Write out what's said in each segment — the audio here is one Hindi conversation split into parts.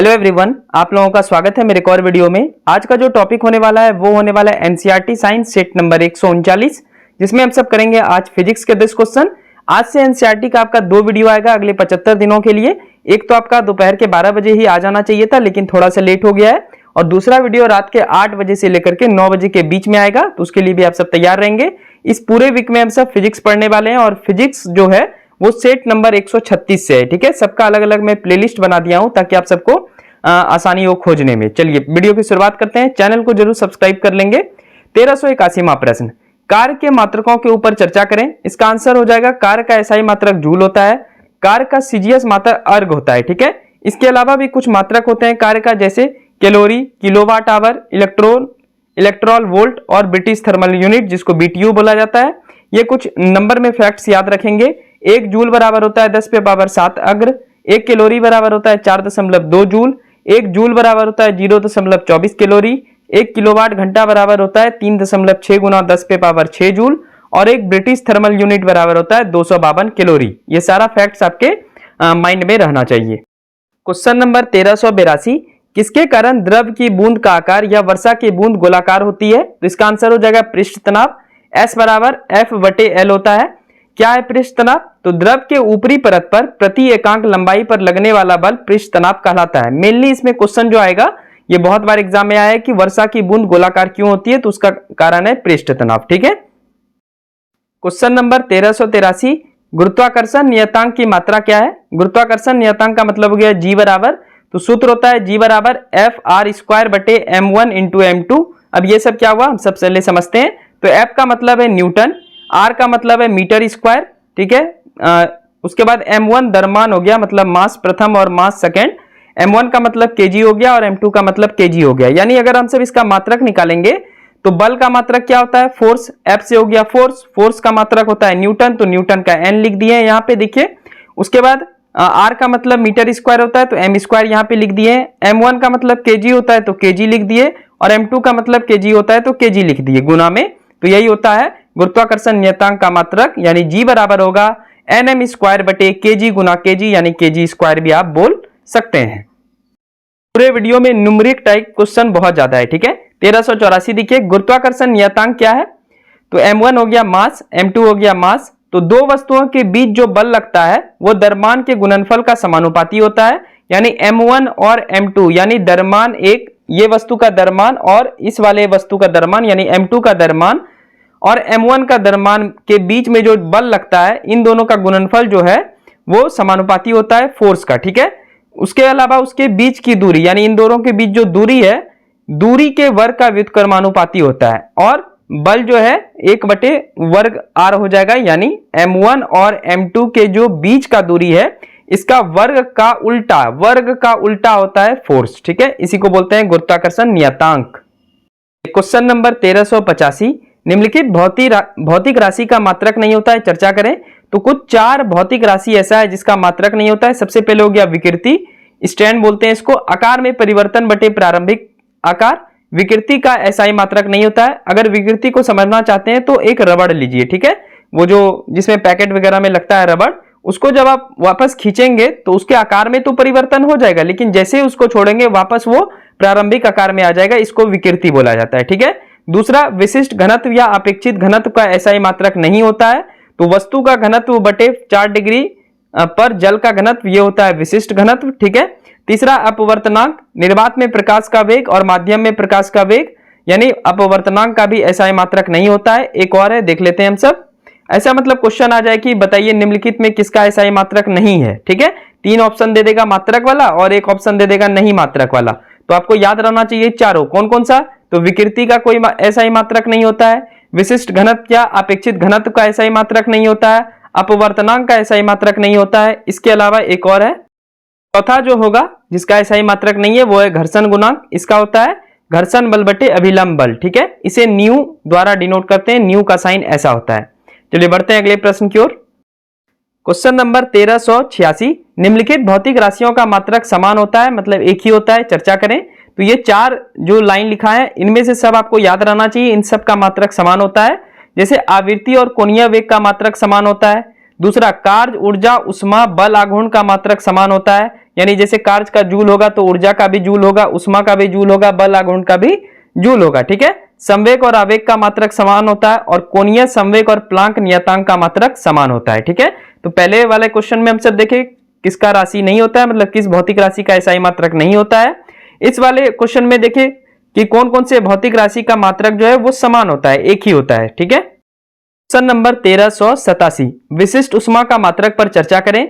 हेलो एवरीवन, आप लोगों का स्वागत है मेरे एक और वीडियो में। आज का जो टॉपिक होने वाला है वो होने वाला है एनसीईआरटी साइंस सेट नंबर 139, जिसमें हम सब करेंगे आज फिजिक्स के 10 क्वेश्चन। आज से एनसीईआरटी का आपका 2 वीडियो आएगा अगले 75 दिनों के लिए। एक तो आपका दोपहर के 12 बजे ही आ जाना चाहिए था, लेकिन थोड़ा सा लेट हो गया है, और दूसरा वीडियो रात के 8 बजे से लेकर के 9 बजे के बीच में आएगा, तो उसके लिए भी आप सब तैयार रहेंगे। इस पूरे वीक में हम सब फिजिक्स पढ़ने वाले हैं, और फिजिक्स जो है वो सेट नंबर 136 से है। ठीक है, सबका अलग अलग मैं प्लेलिस्ट बना दिया हूं ताकि आप सबको आसानी हो खोजने में। चलिए वीडियो की शुरुआत करते हैं। चैनल को जरूर सब्सक्राइब कर लेंगे। 1381वां प्रश्न, कार्य के मात्रकों के ऊपर चर्चा करें। इसका आंसर हो जाएगा कार्य का एसआई मात्रक जूल होता है, कार्य का सीजीएस मात्रक अर्ग होता है। ठीक है, इसके अलावा भी कुछ मात्रक होते हैं कार्य का, जैसे calorie, kilowatt hour, electron volt और ब्रिटिश थर्मल यूनिट, जिसको बीटीयू बोला जाता है। ये कुछ नंबर में फैक्ट्स याद रखेंगे। 1 जूल बराबर होता है 10 पे पावर 7 अग्र, 1 कैलोरी बराबर होता है 4.2 जूल, 1 जूल बराबर होता है 0.24 कैलोरी, 1 किलोवाट घंटा बराबर होता है 3.6 गुना 10 पे पावर 6 जूल, और 1 ब्रिटिश थर्मल यूनिट बराबर होता है 252 कैलोरी। ये सारा फैक्ट्स आपके माइंड में रहना चाहिए। क्वेश्चन नंबर 1382, किसके कारण द्रव की बूंद का आकार या वर्षा की बूंद गोलाकार होती है? तो इसका आंसर हो जाएगा पृष्ठ तनाव। S बराबर F/L होता है। क्या है पृष्ठ तनाव? तो द्रव के ऊपरी परत पर प्रति एकांक लंबाई पर लगने वाला बल पृष्ठ तनाव कहलाता है। मेनली इसमें क्वेश्चन जो आएगा, ये बहुत बार एग्जाम में आया है कि वर्षा की बूंद गोलाकार क्यों होती है, तो उसका कारण है पृष्ठ तनाव। ठीक है, क्वेश्चन नंबर 1383, गुरुत्वाकर्षण नियतांक की मात्रा क्या है? गुरुत्वाकर्षण नियतांक का मतलब हो गया जी बराबर, तो सूत्र होता है जी बराबर F/r² × m2। अब ये सब क्या हुआ हम सब पहले समझते हैं। तो F का मतलब है न्यूटन, R का मतलब है मीटर स्क्वायर। ठीक है, उसके बाद m1 द्रव्यमान हो गया, मतलब मास प्रथम और मास सेकेंड। m1 का मतलब केजी हो गया और m2 का मतलब केजी हो गया। यानी अगर हम सब इसका मात्रक निकालेंगे तो बल का मात्रक क्या होता है? फोर्स। F से हो गया फोर्स का मात्रक होता है न्यूटन, तो न्यूटन का n लिख दिए यहाँ पे देखिए। उसके बाद R का मतलब मीटर स्क्वायर होता है, तो m स्क्वायर यहाँ पे लिख दिए। m1 का मतलब केजी होता है, तो केजी लिख दिए, और m2 का मतलब केजी होता है, तो केजी लिख दिए गुना में। तो यही होता है गुरुत्वाकर्षण नियतांक का मात्रक, यानी जी बराबर होगा nm² kg गुना kg, यानी kg स्क्वायर भी आप बोल सकते हैं। पूरे वीडियो में न्यूमेरिक टाइप क्वेश्चन बहुत ज्यादा है। ठीक है, 1384 देखिए, गुरुत्वाकर्षण नियतांक क्या है? तो m1 हो गया मास, m2 हो गया मास। तो दो वस्तुओं के बीच जो बल लगता है वो द्रव्यमान के गुणनफल का समानुपाती होता है। यानी m1 और m2, यानी द्रव्यमान एक, ये वस्तु का द्रव्यमान और इस वाले वस्तु का द्रव्यमान, यानी m2 का द्रव्यमान और m1 का द्रव्यमान के बीच में जो बल लगता है, इन दोनों का गुणनफल जो है वो समानुपाती होता है फोर्स का। ठीक है, उसके अलावा उसके बीच की दूरी, यानी इन दोनों के बीच जो दूरी है, दूरी के वर्ग का व्युत्क्रमानुपाती होता है, और बल जो है 1/वर्ग r हो जाएगा। यानी m1 और m2 के जो बीच का दूरी है, इसका वर्ग का उल्टा होता है फोर्स। ठीक है, इसी को बोलते हैं गुरुत्वाकर्षण नियतांक। क्वेश्चन नंबर 1385, निम्नलिखित भौतिक राशि का मात्रक नहीं होता है, चर्चा करें। तो कुछ 4 भौतिक राशि ऐसा है जिसका मात्रक नहीं होता है। सबसे पहले हो गया विकृति, स्टैंड बोलते हैं इसको। आकार में परिवर्तन बटे प्रारंभिक आकार, विकृति का एसआई मात्रक नहीं होता है। अगर विकृति को समझना चाहते हैं तो एक रबड़ लीजिए। ठीक है, वो जो जिसमें पैकेट वगैरह में लगता है रबड़, उसको जब आप वापस खींचेंगे तो उसके आकार में तो परिवर्तन हो जाएगा, लेकिन जैसे ही उसको छोड़ेंगे वापस वो प्रारंभिक आकार में आ जाएगा। इसको विकृति बोला जाता है। ठीक है, दूसरा विशिष्ट घनत्व या अपेक्षित घनत्व का एसआई मात्रक नहीं होता है। तो वस्तु का घनत्व बटे 4 डिग्री पर जल का घनत्व, ये होता है विशिष्ट घनत्व। ठीक है, तीसरा अपवर्तनांक, निर्वात में प्रकाश का वेग और माध्यम में प्रकाश का वेग, यानी अपवर्तनांक का भी एसआई मात्रक नहीं होता है। एक और है, देख लेते हैं हम सब। ऐसा मतलब क्वेश्चन आ जाए कि बताइए निम्नलिखित में किसका एसआई मात्रक नहीं है। ठीक है, 3 ऑप्शन दे देगा मात्रक वाला और 1 ऑप्शन दे देगा नहीं मात्रक वाला। तो आपको याद रहना चाहिए चारों। कौन कौन सा? तो विकृति का कोई एसआई मात्रक नहीं होता है, विशिष्ट घनत्व या अपेक्षित घनत्व का एसआई मात्रक नहीं होता है, अपवर्तनांक का एसआई मात्रक नहीं होता है। इसके अलावा एक और है, चौथा जो होगा जिसका एसआई मात्रक नहीं है वो है घर्षण गुणांक। इसका होता है घर्षण बल बटे अभिलंब बल। ठीक है, इसे न्यू द्वारा डिनोट करते हैं, न्यू का साइन ऐसा होता है। चलिए बढ़ते हैं अगले प्रश्न की ओर। क्वेश्चन नंबर 1386, निम्नलिखित भौतिक राशियों का मात्रक समान होता है, मतलब एक ही होता है, चर्चा करें। तो ये 4 जो लाइन लिखा है, इनमें से सब आपको याद रहना चाहिए, इन सब का मात्रक समान होता है। जैसे आवृत्ति और कोणीय वेग का मात्रक समान होता है। दूसरा, कार्य, ऊर्जा, उष्मा, बल, आघूर्ण का मात्रक समान होता है। यानी जैसे कार्य का जूल होगा तो ऊर्जा का भी जूल होगा, उष्मा का भी जूल होगा, बल आघूर्ण का भी जूल होगा। ठीक है, संवेग और आवेग का मात्रक समान होता है और कोणीय संवेग और प्लांक नियतांक का मात्रक समान होता है। ठीक है, तो पहले वाले क्वेश्चन में हम सब देखें किसका राशि नहीं होता है, मतलब किस भौतिक राशि का SI मात्रक नहीं होता है। इस वाले क्वेश्चन में देखें कि कौन कौन से भौतिक राशि का मात्रक जो है वो समान होता है, एक ही होता है। ठीक है, क्वेश्चन नंबर 1387, विशिष्ट उष्मा का मात्रक पर चर्चा करें।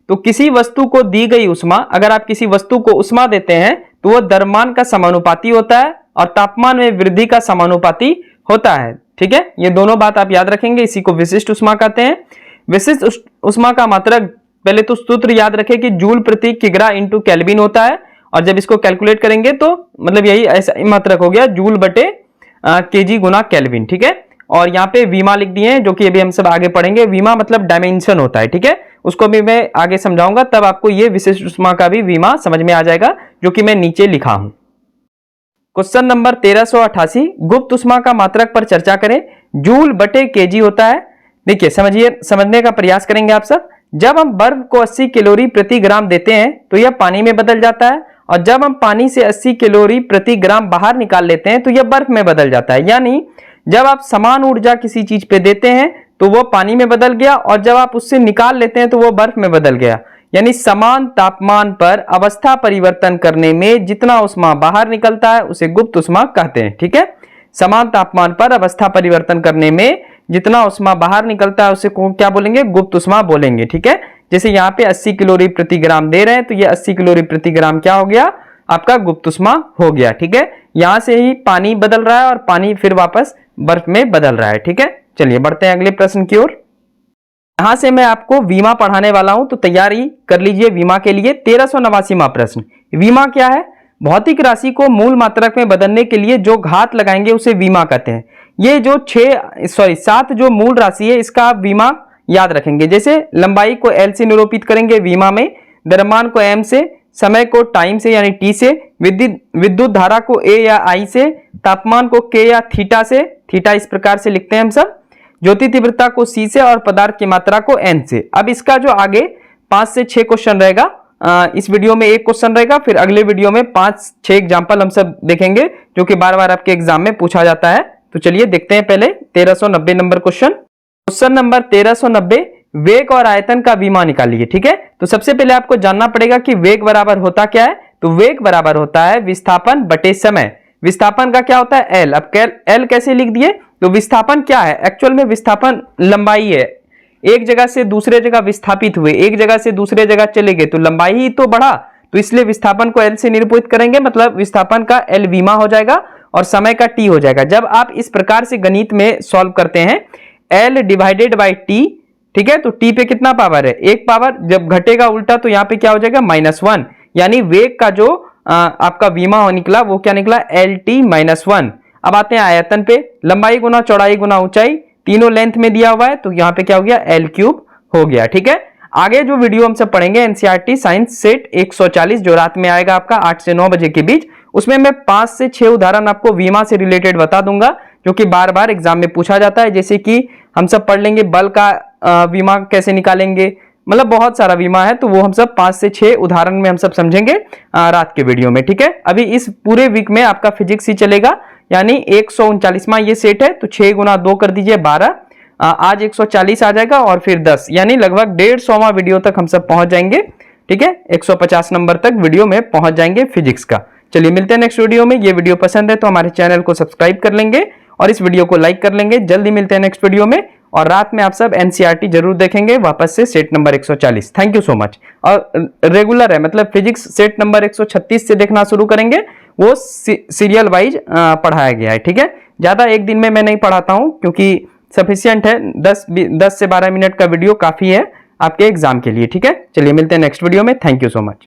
तो किसी वस्तु को दी गई उष्मा, अगर आप किसी वस्तु को उष्मा देते हैं तो वह द्रव्यमान का समानुपाती होता है और तापमान में वृद्धि का समानुपाती होता है। ठीक है, ये दोनों बात आप याद रखेंगे, इसी को विशिष्ट उष्मा कहते हैं। विशिष्ट उष्मा का मात्रक पहले तो सूत्र याद रखें कि जूल प्रति किग्रा इंटू केल्विन होता है, और जब इसको कैलकुलेट करेंगे तो मतलब यही ऐसा मात्रक हो गया, जूल बटे केजी गुना केल्विन। ठीक है, और यहाँ पे वीमा लिख दिए हैं जो कि अभी हम सब आगे पढ़ेंगे। वीमा मतलब डायमेंशन होता है। ठीक है, उसको भी मैं आगे समझाऊंगा, तब आपको ये विशिष्ट उष्मा का भी वीमा समझ में आ जाएगा, जो कि मैं नीचे लिखा हूं। क्वेश्चन नंबर 1388, गुप्त उष्मा का मात्रक पर चर्चा करें। जूल बटे केजी होता है। देखिए समझने का प्रयास करेंगे आप सब। जब हम बर्फ को 80 कैलोरी प्रति ग्राम देते हैं तो यह पानी में बदल जाता है, और जब हम पानी से 80 कैलोरी प्रति ग्राम बाहर निकाल लेते हैं तो यह बर्फ में बदल जाता है। यानी जब आप समान ऊर्जा किसी चीज पे देते हैं तो वो पानी में बदल गया, और जब आप उससे निकाल लेते हैं तो वो बर्फ में बदल गया। यानी समान तापमान पर अवस्था परिवर्तन करने में जितना उष्मा बाहर निकलता है उसे गुप्त उष्मा कहते हैं। ठीक है, समान तापमान पर अवस्था परिवर्तन करने में जितना उष्मा बाहर निकलता है उसे क्या बोलेंगे, गुप्त उष्मा बोलेंगे। ठीक है, जैसे यहाँ पे 80 कैलोरी प्रति ग्राम दे रहे हैं तो ये 80 कैलोरी प्रति ग्राम क्या हो गया, आपका गुप्त उष्मा हो गया। ठीक है, यहां से ही पानी बदल रहा है और पानी फिर वापस बर्फ में बदल रहा है। ठीक है, चलिए बढ़ते हैं अगले प्रश्न की ओर। यहां से मैं आपको वीमा पढ़ाने वाला हूं, तो तैयारी कर लीजिए वीमा के लिए। 1389वां प्रश्न, वीमा क्या है? भौतिक राशि को मूल मात्रक में बदलने के लिए जो घात लगाएंगे उसे वीमा कहते हैं। ये जो 7 जो मूल राशि है इसका आप वीमा याद रखेंगे। जैसे लंबाई को L से निरूपित करेंगे वीमा में, द्रव्यमान को M से, समय को टाइम से यानी T से, विद्युत धारा को A या I से, तापमान को K या थीटा से, थीटा इस प्रकार से लिखते हैं हम सब, ज्योति तीव्रता को C से और पदार्थ की मात्रा को N से। अब इसका जो आगे 5 से 6 क्वेश्चन रहेगा, इस वीडियो में एक क्वेश्चन रहेगा, फिर अगले वीडियो में 5-6 एग्जाम्पल हम सब देखेंगे जो कि बार बार आपके एग्जाम में पूछा जाता है। तो चलिए देखते हैं पहले 1390 नंबर क्वेश्चन नंबर 1390, वेग और आयतन का वीमा निकालिए। ठीक है, तो सबसे पहले आपको जानना पड़ेगा कि वेग बराबर होता क्या है। तो वेग बराबर होता है विस्थापन बटे समय। विस्थापन का क्या होता है, L। अब L कैसे लिख दिए, तो विस्थापन क्या है, एक्चुअल में विस्थापन लंबाई है। एक जगह से दूसरे जगह विस्थापित हुए, एक जगह से दूसरे जगह चले गए तो लंबाई ही तो बढ़ा, तो इसलिए विस्थापन को L से निरूपित करेंगे, मतलब विस्थापन का L वीमा हो जाएगा और समय का T हो जाएगा। जब आप इस प्रकार से गणित में सॉल्व करते हैं L डिवाइडेड बाई T, ठीक है, तो T पे कितना पावर है, एक पावर, जब घटेगा उल्टा तो यहाँ पे क्या हो जाएगा -1, यानी वेग का जो आपका वीमा निकला वो क्या निकला, LT -1। अब आते हैं आयतन पे, लंबाई गुना चौड़ाई गुना ऊंचाई, तीनों लेंथ में दिया हुआ है तो यहाँ पे क्या हो गया, L³ हो गया। ठीक है, आगे जो वीडियो हम सब पढ़ेंगे एनसीईआरटी साइंस सेट 140 जो रात में आएगा आपका 8 से 9 बजे के बीच, उसमें मैं 5 से 6 उदाहरण आपको वीमा से रिलेटेड बता दूंगा जो कि बार बार एग्जाम में पूछा जाता है। जैसे कि हम सब पढ़ लेंगे बल का वीमा कैसे निकालेंगे, मतलब बहुत सारा बीमा है, तो वो हम सब 5 से 6 उदाहरण में हम सब समझेंगे रात के वीडियो में। ठीक है, अभी इस पूरे वीक में आपका फिजिक्स ही चलेगा, यानी 139वां ये सेट है, तो 6 गुना 2 कर दीजिए 12, आज 140 आ जाएगा और फिर 10, यानी लगभग 150वां वीडियो तक हम सब पहुंच जाएंगे। ठीक है, 150 नंबर तक वीडियो में पहुंच जाएंगे फिजिक्स का। चलिए मिलते हैं नेक्स्ट वीडियो में। ये वीडियो पसंद है तो हमारे चैनल को सब्सक्राइब कर लेंगे और इस वीडियो को लाइक कर लेंगे। जल्दी मिलते हैं नेक्स्ट वीडियो में, और रात में आप सब एनसीईआरटी जरूर देखेंगे वापस से set number 140। Thank you so much. और रेगुलर है, मतलब फिजिक्स सेट नंबर 136 से देखना शुरू करेंगे, वो सीरियल वाइज पढ़ाया गया है। ठीक है, ज्यादा एक दिन में मैं नहीं पढ़ाता हूं क्योंकि सफिशियंट है, 10 से 12 मिनट का वीडियो काफी है आपके एग्जाम के लिए। ठीक है, चलिए मिलते हैं नेक्स्ट वीडियो में। Thank you so much.